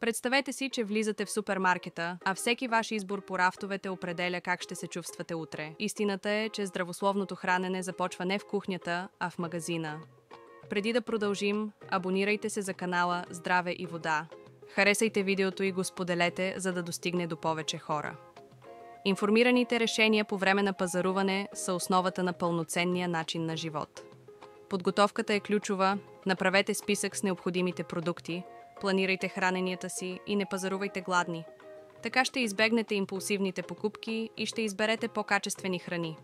Представете си, че влизате в супермаркета, а всеки ваш избор по рафтовете определя как ще се чувствате утре. Истината е, че здравословното хранене започва не в кухнята, а в магазина. Преди да продължим, абонирайте се за канала Здраве и вода. Харесайте видеото и го споделете, за да достигне до повече хора. Информираните решения по време на пазаруване са основата на пълноценния начин на живот. Подготовката е ключова, направете списък с необходимите продукти, планирайте храненията си и не пазарувайте гладни. Така ще избегнете импулсивните покупки и ще изберете по-качествени храни.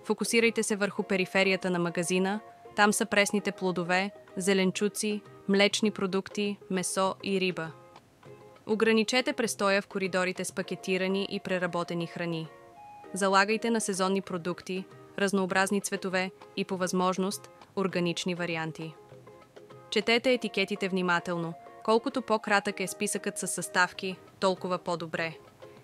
Фокусирайте се върху периферията на магазина, там са пресните плодове, зеленчуци, млечни продукти, месо и риба. Ограничете престоя в коридорите с пакетирани и преработени храни. Залагайте на сезонни продукти, разнообразни цветове и по възможност органични варианти. Четете етикетите внимателно. Колкото по-кратък е списъкът с съставки, толкова по-добре.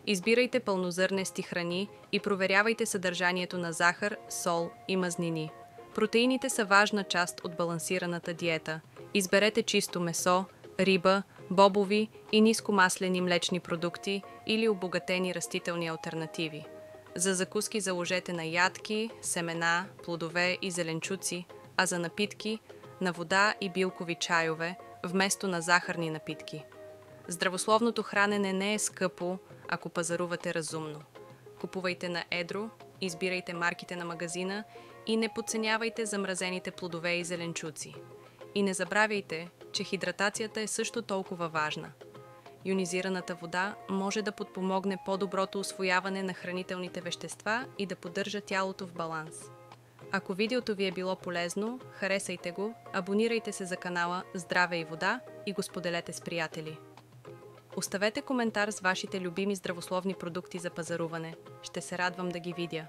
Избирайте пълнозърнести храни и проверявайте съдържанието на захар, сол и мазнини. Протеините са важна част от балансираната диета. Изберете чисто месо, риба, бобови и нискомаслени млечни продукти или обогатени растителни алтернативи. За закуски заложете на ядки, семена, плодове и зеленчуци, а за напитки – на вода и билкови чайове, вместо на захарни напитки. Здравословното хранене не е скъпо, ако пазарувате разумно. Купувайте на едро, избирайте марките на магазина и не подценявайте замразените плодове и зеленчуци. И не забравяйте, че хидратацията е също толкова важна. Йонизираната вода може да подпомогне по-доброто усвояване на хранителните вещества и да поддържа тялото в баланс. Ако видеото ви е било полезно, харесайте го, абонирайте се за канала Здраве и вода и го споделете с приятели. Оставете коментар с вашите любими здравословни продукти за пазаруване. Ще се радвам да ги видя.